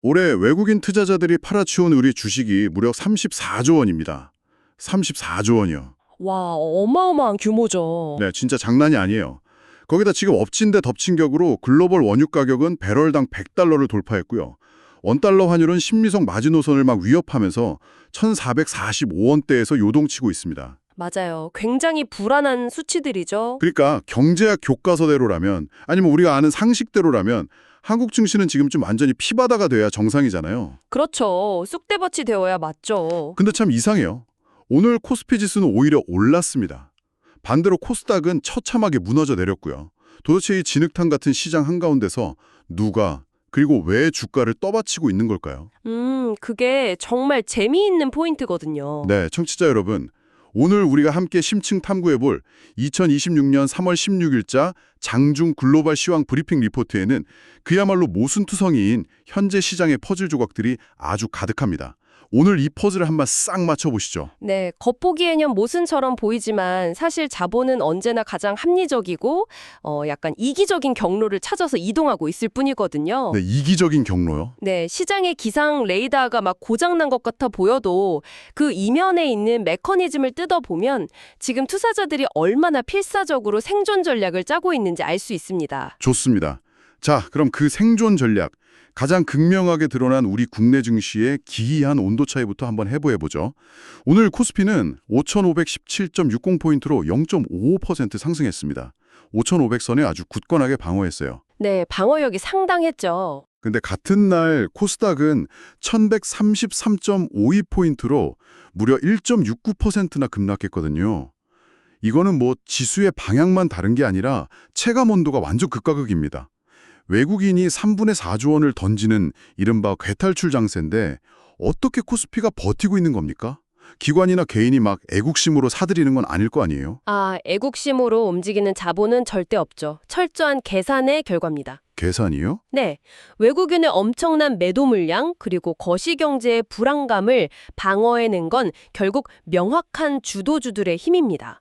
올해 외국인 투자자들이 팔아치운 우리 주식이 무려 34조 원입니다. 34조 원이요. 와, 어마어마한 규모죠. 네, 진짜 장난이 아니에요. 거기다 지금 엎친 데 덮친 격으로 글로벌 원유 가격은 배럴당 100달러를 돌파했고요. 원달러 환율은 심리석 마지노선을 막 위협하면서 1,445원대에서 요동치고 있습니다. 맞아요. 굉장히 불안한 수치들이죠. 그러니까 경제학 교과서대로라면 아니면 우리가 아는 상식대로라면 한국 증시는 지금 좀 완전히 피바다가 돼야 정상이잖아요. 그렇죠. 쑥대밭이 되어야 맞죠. 근데 참 이상해요. 오늘 코스피 지수는 오히려 올랐습니다. 반대로 코스닥은 처참하게 무너져 내렸고요. 도대체 이 진흙탕 같은 시장 한가운데서 누가 그리고 왜 주가를 떠받치고 있는 걸까요? 그게 정말 재미있는 포인트거든요. 네, 청취자 여러분. 오늘 우리가 함께 심층 탐구해볼 2026년 3월 16일자 장중 글로벌 시황 브리핑 리포트에는 그야말로 모순투성이인 현재 시장의 퍼즐 조각들이 아주 가득합니다. 오늘 이 퍼즐을 한번 싹 맞춰보시죠. 네, 겉보기에는 모순처럼 보이지만 사실 자본은 언제나 가장 합리적이고 약간 이기적인 경로를 찾아서 이동하고 있을 뿐이거든요. 네, 이기적인 경로요. 네, 시장의 기상 레이더가 막 고장난 것 같아 보여도 그 이면에 있는 메커니즘을 뜯어보면 지금 투자자들이 얼마나 필사적으로 생존 전략을 짜고 있는지 알 수 있습니다. 좋습니다. 자, 그럼 그 생존 전략, 가장 극명하게 드러난 우리 국내 증시의 기이한 온도 차이부터 한번 해보죠. 오늘 코스피는 5,517.60포인트로 0.55% 상승했습니다. 5,500선에 아주 굳건하게 방어했어요. 네, 방어력이 상당했죠. 근데 같은 날 코스닥은 1,133.52포인트로 무려 1.69%나 급락했거든요. 이거는 뭐 지수의 방향만 다른 게 아니라 체감 온도가 완전 극과 극입니다. 외국인이 3분의 4조 원을 던지는 이른바 괴탈출 장세인데 어떻게 코스피가 버티고 있는 겁니까? 기관이나 개인이 막 애국심으로 사들이는 건 아닐 거 아니에요? 애국심으로 움직이는 자본은 절대 없죠. 철저한 계산의 결과입니다. 계산이요? 네, 외국인의 엄청난 매도 물량 그리고 거시경제의 불안감을 방어해낸 건 결국 명확한 주도주들의 힘입니다.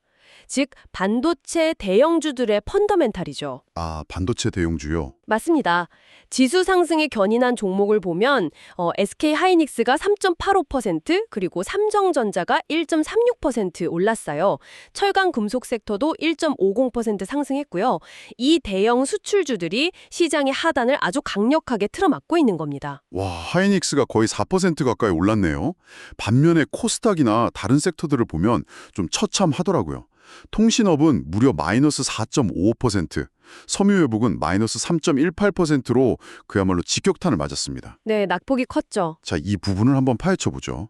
즉, 반도체 대형주들의 펀더멘탈이죠. 반도체 대용주요? 맞습니다. 지수 상승에 견인한 종목을 보면 SK 하이닉스가 3.85% 그리고 삼성전자가 1.36% 올랐어요. 철강 금속 섹터도 1.50% 상승했고요. 이 대형 수출주들이 시장의 하단을 아주 강력하게 틀어막고 있는 겁니다. 와, 하이닉스가 거의 4% 가까이 올랐네요. 반면에 코스닥이나 다른 섹터들을 보면 좀 처참하더라고요. 통신업은 무려 마이너스 4.55%, 섬유회복은 마이너스 3.18%로 그야말로 직격탄을 맞았습니다. 네, 낙폭이 컸죠. 자, 이 부분을 한번 파헤쳐보죠.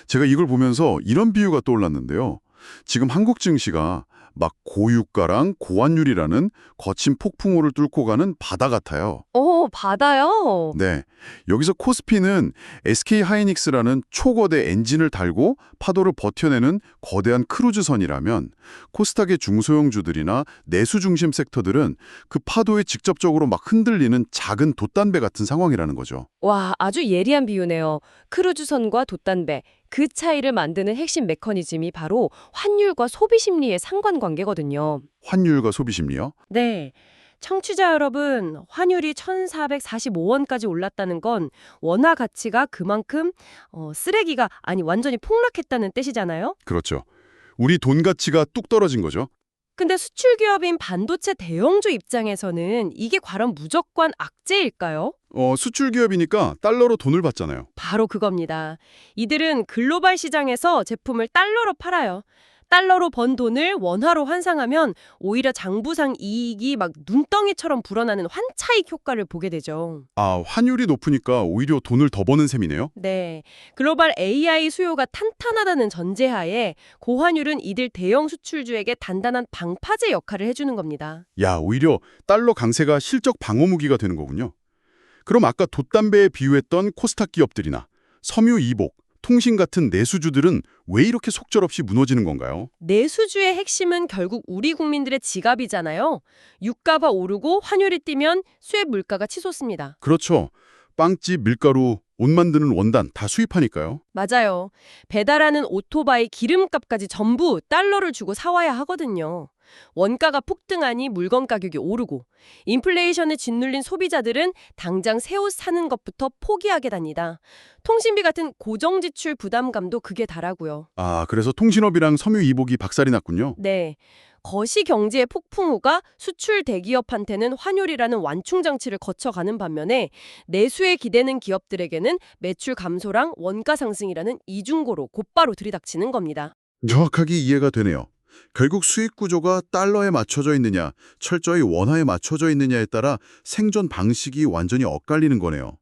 제가 이걸 보면서 이런 비유가 떠올랐는데요. 지금 한국 증시가 막 고유가랑 고환율이라는 거친 폭풍우를 뚫고 가는 바다 같아요. 바다요? 네, 여기서 코스피는 SK 하이닉스라는 초거대 엔진을 달고 파도를 버텨내는 거대한 크루즈선이라면 코스닥의 중소형주들이나 내수 중심 섹터들은 그 파도에 직접적으로 막 흔들리는 작은 돛단배 같은 상황이라는 거죠. 와, 아주 예리한 비유네요. 크루즈선과 돛단배, 그 차이를 만드는 핵심 메커니즘이 바로 환율과 소비 심리의 상관관계거든요. 환율과 소비 심리요? 네. 청취자 여러분, 환율이 1,445원까지 올랐다는 건 원화 가치가 그만큼 쓰레기가 아니 완전히 폭락했다는 뜻이잖아요. 그렇죠. 우리 돈 가치가 뚝 떨어진 거죠. 근데 수출 기업인 반도체 대형주 입장에서는 이게 과연 무조건 악재일까요? 수출 기업이니까 달러로 돈을 받잖아요. 바로 그겁니다. 이들은 글로벌 시장에서 제품을 달러로 팔아요. 달러로 번 돈을 원화로 환상하면 오히려 장부상 이익이 막 눈덩이처럼 불어나는 환차익 효과를 보게 되죠. 환율이 높으니까 오히려 돈을 더 버는 셈이네요. 네, 글로벌 AI 수요가 탄탄하다는 전제하에 고환율은 이들 대형 수출주에게 단단한 방파제 역할을 해주는 겁니다. 야, 오히려 달러 강세가 실적 방어 무기가 되는 거군요. 그럼 아까 돛담배에 비유했던 코스닥 기업들이나 섬유 이복, 통신 같은 내수주들은 왜 이렇게 속절없이 무너지는 건가요? 내수주의 핵심은 결국 우리 국민들의 지갑이잖아요. 유가가 오르고 환율이 뛰면 수입 물가가 치솟습니다. 그렇죠. 빵집, 밀가루, 옷 만드는 원단 다 수입하니까요. 맞아요. 배달하는 오토바이 기름값까지 전부 달러를 주고 사와야 하거든요. 원가가 폭등하니 물건 가격이 오르고 인플레이션에 짓눌린 소비자들은 당장 새 옷 사는 것부터 포기하게 됩니다. 통신비 같은 고정 지출 부담감도 극에 달하고요. 아, 그래서 통신업이랑 섬유 이복이 박살이 났군요. 네. 거시 경제의 폭풍 우가 수출 대기업한테는 환율이라는 완충 장치를 거쳐가는 반면에 내수에 기대는 기업들에게는 매출 감소랑 원가 상승이라는 이중고로 곧바로 들이닥치는 겁니다. 정확하게 이해가 되네요. 결국 수익 구조가 달러에 맞춰져 있느냐, 철저히 원화에 맞춰져 있느냐에 따라 생존 방식이 완전히 엇갈리는 거네요.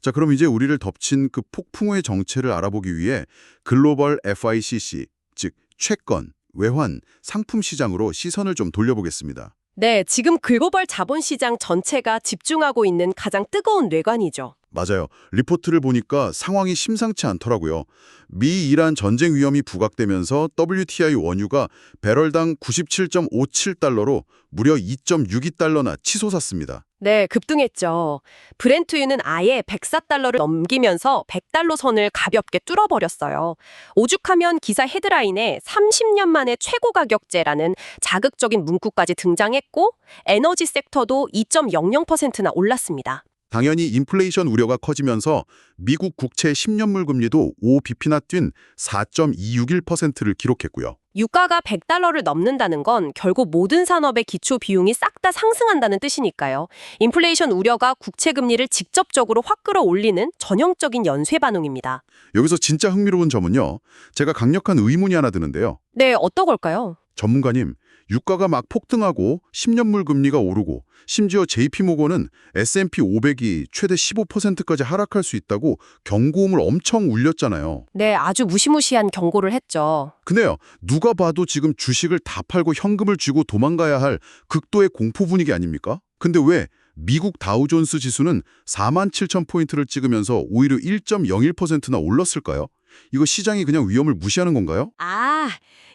자, 그럼 이제 우리를 덮친 그 폭풍의 정체를 알아보기 위해 글로벌 FICC, 즉 채권, 외환, 상품 시장으로 시선을 좀 돌려보겠습니다. 네, 지금 글로벌 자본시장 전체가 집중하고 있는 가장 뜨거운 뇌관이죠. 맞아요. 리포트를 보니까 상황이 심상치 않더라고요. 미-이란 전쟁 위험이 부각되면서 WTI 원유가 배럴당 97.57달러로 무려 2.62달러나 치솟았습니다. 네, 급등했죠. 브렌트유는 아예 104달러를 넘기면서 100달러 선을 가볍게 뚫어버렸어요. 오죽하면 기사 헤드라인에 30년 만에 최고 가격제라는 자극적인 문구까지 등장했고 에너지 섹터도 2.00%나 올랐습니다. 당연히 인플레이션 우려가 커지면서 미국 국채 10년물 금리도 5bp나 뛴 4.261%를 기록했고요. 유가가 100달러를 넘는다는 건 결국 모든 산업의 기초 비용이 싹 다 상승한다는 뜻이니까요. 인플레이션 우려가 국채 금리를 직접적으로 확 끌어올리는 전형적인 연쇄 반응입니다. 여기서 진짜 흥미로운 점은요. 제가 강력한 의문이 하나 드는데요. 네, 어떤 걸까요? 전문가님, 유가가 막 폭등하고 10년물 금리가 오르고 심지어 JP모건은 S&P 500이 최대 15%까지 하락할 수 있다고 경고음을 엄청 울렸잖아요. 네, 아주 무시무시한 경고를 했죠. 근데요, 누가 봐도 지금 주식을 다 팔고 현금을 쥐고 도망가야 할 극도의 공포 분위기 아닙니까? 근데 왜 미국 다우존스 지수는 47,000포인트를 찍으면서 오히려 1.01%나 올랐을까요? 이거 시장이 그냥 위험을 무시하는 건가요? 아,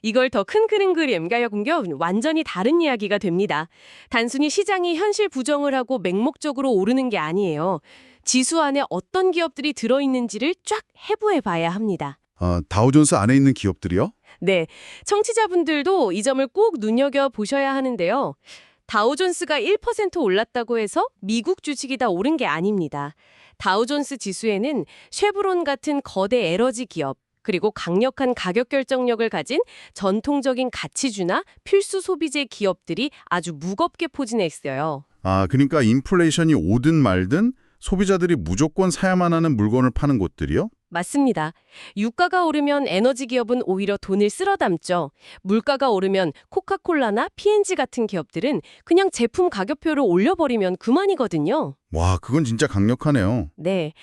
이걸 더 큰 그림 연결하면 완전히 다른 이야기가 됩니다. 단순히 시장이 현실 부정을 하고 맹목적으로 오르는 게 아니에요. 지수 안에 어떤 기업들이 들어있는지를 쫙 해부해 봐야 합니다. 아, 다우존스 안에 있는 기업들이요? 네, 청취자분들도 이 점을 꼭 눈여겨보셔야 하는데요. 다우존스가 1% 올랐다고 해서 미국 주식이 다 오른 게 아닙니다. 다우존스 지수에는 쉐브론 같은 거대 에너지 기업, 그리고 강력한 가격 결정력을 가진 전통적인 가치주나 필수 소비재 기업들이 아주 무겁게 포진해 있어요. 아, 그러니까 인플레이션이 오든 말든 소비자들이 무조건 사야만 하는 물건을 파는 곳들이요? 맞습니다. 유가가 오르면 에너지 기업은 오히려 돈을 쓸어 담죠. 물가가 오르면 코카콜라나 P&G 같은 기업들은 그냥 제품 가격표를 올려버리면 그만이거든요. 와, 그건 진짜 강력하네요. 네.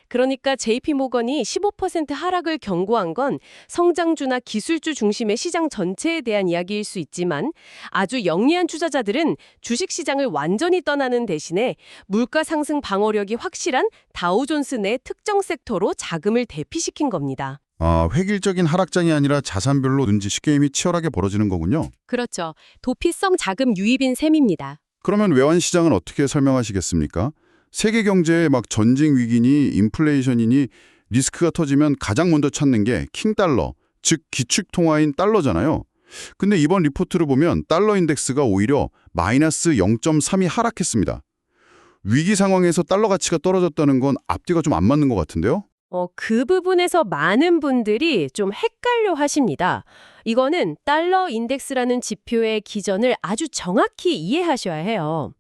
그러니까 JP모건이 15% 하락을 경고한 건 성장주나 기술주 중심의 시장 전체에 대한 이야기일 수 있지만 아주 영리한 투자자들은 주식시장을 완전히 떠나는 대신에 물가 상승 방어력이 확실한 다우존스 내 특정 섹터로 자금을 대피시킨 겁니다. 아, 획일적인 하락장이 아니라 자산별로 눈치 게임이 치열하게 벌어지는 거군요. 그렇죠. 도피성 자금 유입인 셈입니다. 그러면 외환 시장은 어떻게 설명하시겠습니까? 세계 경제에 막 전쟁 위기니 인플레이션이니 리스크가 터지면 가장 먼저 찾는 게 킹달러, 즉 기축 통화인 달러잖아요. 근데 이번 리포트를 보면 달러 인덱스가 오히려 마이너스 0.3이 하락했습니다. 위기 상황에서 달러 가치가 떨어졌다는 건 앞뒤가 좀 안 맞는 것 같은데요? 그 부분에서 많은 분들이 좀 헷갈려 하십니다. 이거는 달러 인덱스라는 지표의 기전을 아주 정확히 이해하셔야 해요.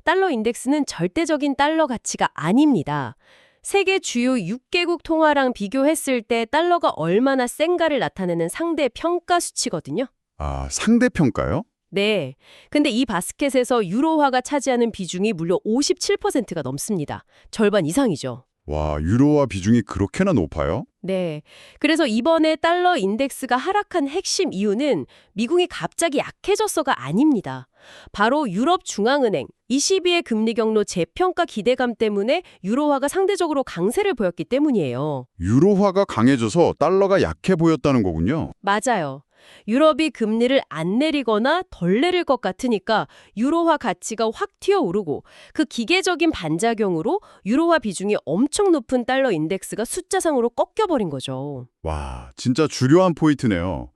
달러 인덱스는 절대적인 달러 가치가 아닙니다. 세계 주요 6개국 통화랑 비교했을 때 달러가 얼마나 센가를 나타내는 상대 평가 수치거든요. 아, 상대평가요? 네. 근데 이 바스켓에서 유로화가 차지하는 비중이 무려 57%가 넘습니다. 절반 이상이죠. 와, 유로화 비중이 그렇게나 높아요? 네. 그래서 이번에 달러 인덱스가 하락한 핵심 이유는 미국이 갑자기 약해졌어가 아닙니다. 바로 유럽 중앙은행, ECB의 금리 경로 재평가 기대감 때문에 유로화가 상대적으로 강세를 보였기 때문이에요. 유로화가 강해져서 달러가 약해 보였다는 거군요. 맞아요. 유럽이 금리를 안 내리거나 덜 내릴 것 같으니까 유로화 가치가 확 튀어오르고 그 기계적인 반작용으로 유로화 비중이 엄청 높은 달러 인덱스가 숫자상으로 꺾여버린 거죠. 와, 진짜 주요한 포인트네요.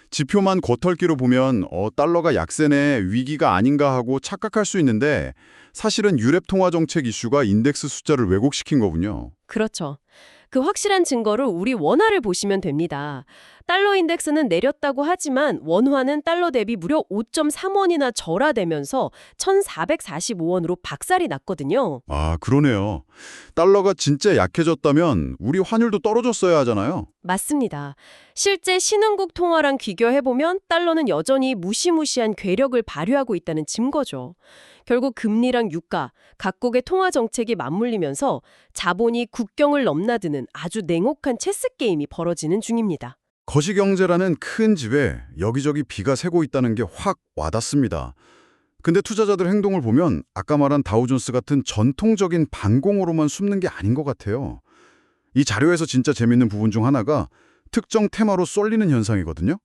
지표만 겉핥기로 보면 달러가 약세네 위기가 아닌가 하고 착각할 수 있는데 사실은 유럽 통화 정책 이슈가 인덱스 숫자를 왜곡시킨 거군요. 그렇죠. 그 확실한 증거를 우리 원화를 보시면 됩니다. 달러 인덱스는 내렸다고 하지만 원화는 달러 대비 무려 5.3원이나 절하되면서 1,445원으로 박살이 났거든요. 아, 그러네요. 달러가 진짜 약해졌다면 우리 환율도 떨어졌어야 하잖아요. 맞습니다. 실제 신흥국 통화랑 비교해보면 달러는 여전히 무시무시한 괴력을 발휘하고 있다는 증거죠. 결국 금리랑 유가, 각국의 통화 정책이 맞물리면서 자본이 국경을 넘나드는 아주 냉혹한 체스 게임이 벌어지는 중입니다. 거시경제라는 큰 집에 여기저기 비가 새고 있다는 게 확 와닿습니다. 근데 투자자들 행동을 보면 아까 말한 다우존스 같은 전통적인 반공으로만 숨는 게 아닌 것 같아요. 이 자료에서 진짜 재밌는 부분 중 하나가 특정 테마로 쏠리는 현상이거든요.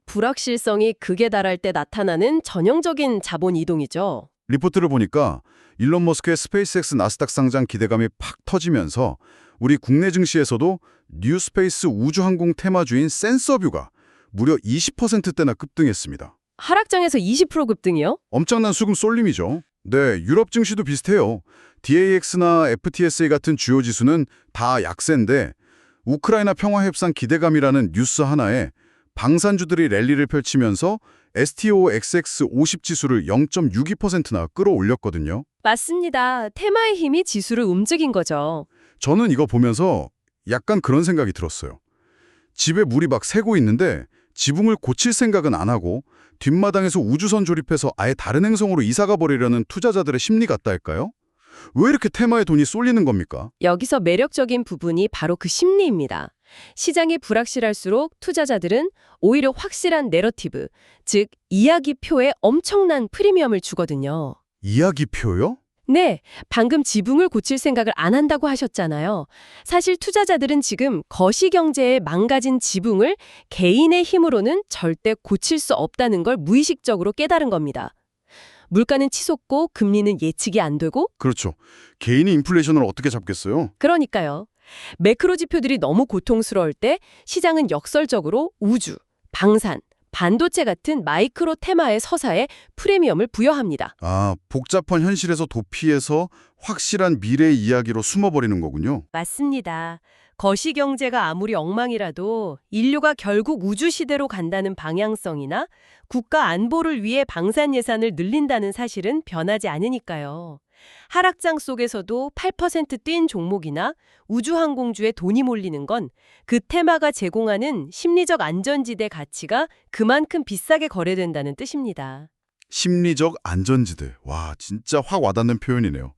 불확실성이 극에 달할 때 나타나는 전형적인 자본 이동이죠. 리포트를 보니까 일론 머스크의 스페이스X 나스닥 상장 기대감이 팍 터지면서 우리 국내 증시에서도 뉴스페이스 우주항공 테마주인 센서뷰가 무려 20%대나 급등했습니다. 하락장에서 20% 급등이요? 엄청난 수급 쏠림이죠. 네, 유럽 증시도 비슷해요. DAX나 FTSE 같은 주요 지수는 다 약세인데 우크라이나 평화협상 기대감이라는 뉴스 하나에 방산주들이 랠리를 펼치면서 STOXX 50 지수를 0.62%나 끌어올렸거든요. 맞습니다. 테마의 힘이 지수를 움직인 거죠. 저는 이거 보면서 약간 그런 생각이 들었어요. 집에 물이 막 새고 있는데 지붕을 고칠 생각은 안 하고 뒷마당에서 우주선 조립해서 아예 다른 행성으로 이사가 버리려는 투자자들의 심리 같다 할까요? 왜 이렇게 테마에 돈이 쏠리는 겁니까? 여기서 매력적인 부분이 바로 그 심리입니다. 시장이 불확실할수록 투자자들은 오히려 확실한 내러티브, 즉 이야기표에 엄청난 프리미엄을 주거든요. 이야기표요? 네, 방금 지붕을 고칠 생각을 안 한다고 하셨잖아요. 사실 투자자들은 지금 거시경제에 망가진 지붕을 개인의 힘으로는 절대 고칠 수 없다는 걸 무의식적으로 깨달은 겁니다. 물가는 치솟고 금리는 예측이 안 되고 그렇죠. 개인이 인플레이션을 어떻게 잡겠어요? 그러니까요. 매크로 지표들이 너무 고통스러울 때 시장은 역설적으로 우주, 방산, 반도체 같은 마이크로 테마의 서사에 프리미엄을 부여합니다. 아, 복잡한 현실에서 도피해서 확실한 미래 이야기로 숨어버리는 거군요. 맞습니다. 거시경제가 아무리 엉망이라도 인류가 결국 우주시대로 간다는 방향성이나 국가 안보를 위해 방산 예산을 늘린다는 사실은 변하지 않으니까요. 하락장 속에서도 8% 뛴 종목이나 우주항공주에 돈이 몰리는 건 그 테마가 제공하는 심리적 안전지대 가치가 그만큼 비싸게 거래된다는 뜻입니다. 심리적 안전지대. 와, 진짜 확 와닿는 표현이네요.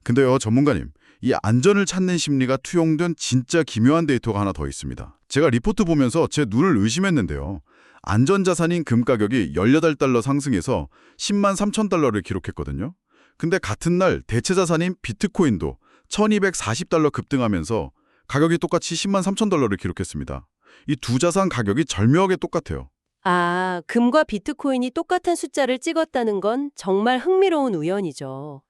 근데요, 전문가님, 이 안전을 찾는 심리가 투영된 진짜 기묘한 데이터가 하나 더 있습니다. 제가 리포트 보면서 제 눈을 의심했는데요. 안전자산인 금 가격이 18달러 상승해서 10만 3천 달러를 기록했거든요. 근데 같은 날 대체자산인 비트코인도 1240달러 급등하면서 가격이 똑같이 10만 3천 달러를 기록했습니다. 이 두 자산 가격이 절묘하게 똑같아요. 금과 비트코인이 똑같은 숫자를 찍었다는 건 정말 흥미로운 우연이죠.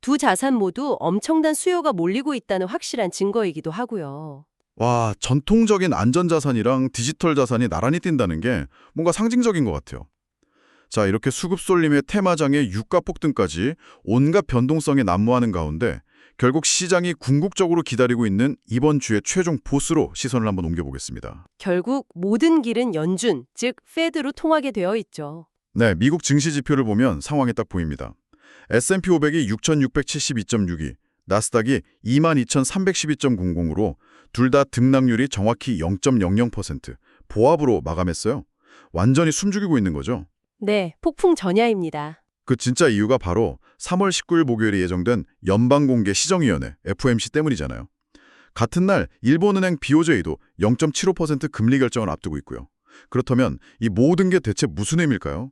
두 자산 모두 엄청난 수요가 몰리고 있다는 확실한 증거이기도 하고요. 와, 전통적인 안전자산이랑 디지털 자산이 나란히 뛴다는 게 뭔가 상징적인 것 같아요. 자, 이렇게 수급 쏠림의 테마장의 유가 폭등까지 온갖 변동성에 난무하는 가운데 결국 시장이 궁극적으로 기다리고 있는 이번 주의 최종 보스로 시선을 한번 옮겨보겠습니다. 결국 모든 길은 연준, 즉 페드로 통하게 되어 있죠. 네, 미국 증시 지표를 보면 상황이 딱 보입니다. S&P 500이 6,672.62, 나스닥이 22,312.00으로 둘 다 등락률이 정확히 0.00%, 보합으로 마감했어요. 완전히 숨죽이고 있는 거죠. 네, 폭풍 전야입니다. 그 진짜 이유가 바로 3월 19일 목요일에 예정된 연방공개 시정위원회 FOMC 때문이잖아요. 같은 날 일본은행 BOJ도 0.75% 금리 결정을 앞두고 있고요. 그렇다면 이 모든 게 대체 무슨 의미일까요?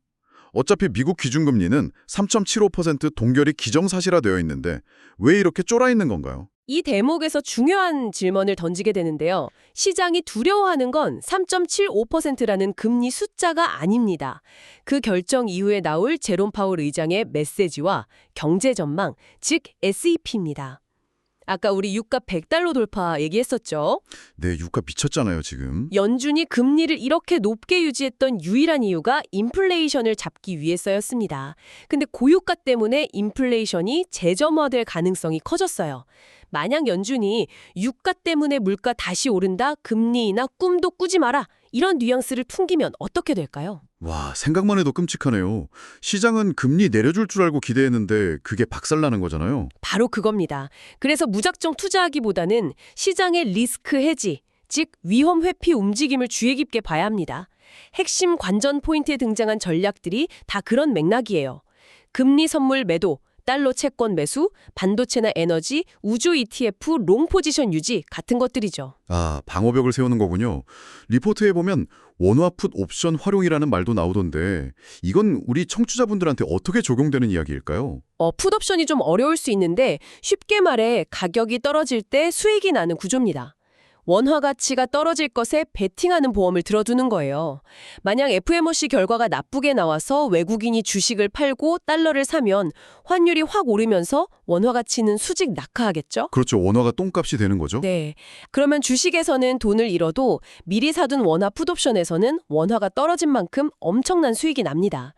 어차피 미국 기준금리는 3.75% 동결이 기정사실화되어 있는데 왜 이렇게 쫄아 있는 건가요? 이 대목에서 중요한 질문을 던지게 되는데요. 시장이 두려워하는 건 3.75%라는 금리 숫자가 아닙니다. 그 결정 이후에 나올 제롬 파월 의장의 메시지와 경제 전망, 즉 SEP입니다. 아까 우리 유가 100달러 돌파 얘기했었죠. 네, 유가 미쳤잖아요, 지금. 연준이 금리를 이렇게 높게 유지했던 유일한 이유가 인플레이션을 잡기 위해서였습니다. 근데 고유가 때문에 인플레이션이 재점화될 가능성이 커졌어요. 만약 연준이 유가 때문에 물가 다시 오른다, 금리 인하 꿈도 꾸지 마라, 이런 뉘앙스를 풍기면 어떻게 될까요? 와, 생각만 해도 끔찍하네요. 시장은 금리 내려줄 줄 알고 기대했는데 그게 박살나는 거잖아요. 바로 그겁니다. 그래서 무작정 투자하기보다는 시장의 리스크 해지, 즉 위험 회피 움직임을 주의 깊게 봐야 합니다. 핵심 관전 포인트에 등장한 전략들이 다 그런 맥락이에요. 금리 선물 매도, 달러 채권 매수, 반도체나 에너지, 우주 ETF, 롱 포지션 유지 같은 것들이죠. 아, 방어벽을 세우는 거군요. 리포트에 보면 원화 풋 옵션 활용이라는 말도 나오던데 이건 우리 청취자분들한테 어떻게 적용되는 이야기일까요? 풋옵션이 좀 어려울 수 있는데 쉽게 말해 가격이 떨어질 때 수익이 나는 구조입니다. 원화 가치가 떨어질 것에 베팅하는 보험을 들어두는 거예요. 만약 FOMC 결과가 나쁘게 나와서 외국인이 주식을 팔고 달러를 사면 환율이 확 오르면서 원화 가치는 수직 낙하하겠죠? 그렇죠. 원화가 똥값이 되는 거죠. 네. 그러면 주식에서는 돈을 잃어도 미리 사둔 원화 풋옵션에서는 원화가 떨어진 만큼 엄청난 수익이 납니다.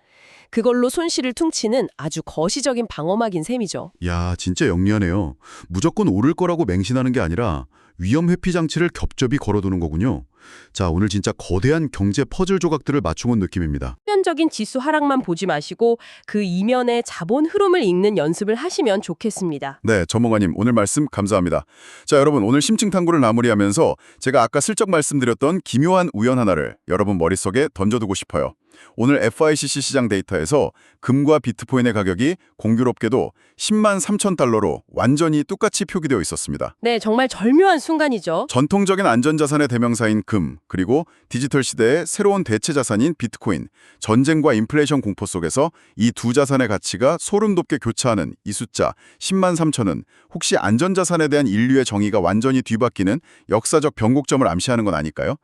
그걸로 손실을 퉁치는 아주 거시적인 방어막인 셈이죠. 야, 진짜 영리하네요. 무조건 오를 거라고 맹신하는 게 아니라 위험 회피 장치를 겹겹이 걸어두는 거군요. 자, 오늘 진짜 거대한 경제 퍼즐 조각들을 맞춰온 느낌입니다. 표면적인 지수 하락만 보지 마시고 그 이면의 자본 흐름을 읽는 연습을 하시면 좋겠습니다. 네, 전문가님 오늘 말씀 감사합니다. 자, 여러분 오늘 심층 탐구를 마무리하면서 제가 아까 슬쩍 말씀드렸던 기묘한 우연 하나를 여러분 머릿속에 던져두고 싶어요. 오늘 FICC 시장 데이터에서 금과 비트코인의 가격이 공교롭게도 10만 3천 달러로 완전히 똑같이 표기되어 있었습니다. 네, 정말 절묘한 순간이죠. 전통적인 안전자산의 대명사인 금, 그리고 디지털 시대의 새로운 대체 자산인 비트코인, 전쟁과 인플레이션 공포 속에서 이 두 자산의 가치가 소름 돋게 교차하는 이 숫자 10만 3천은 혹시 안전자산에 대한 인류의 정의가 완전히 뒤바뀌는 역사적 변곡점을 암시하는 건 아닐까요?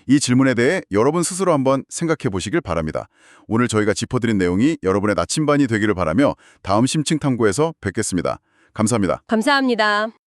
이 질문에 대해 여러분 스스로 한번 생각해 보시길 바랍니다. 오늘 저희가 짚어드린 내용이 여러분의 나침반이 되기를 바라며 다음 심층 탐구에서 뵙겠습니다. 감사합니다. 감사합니다.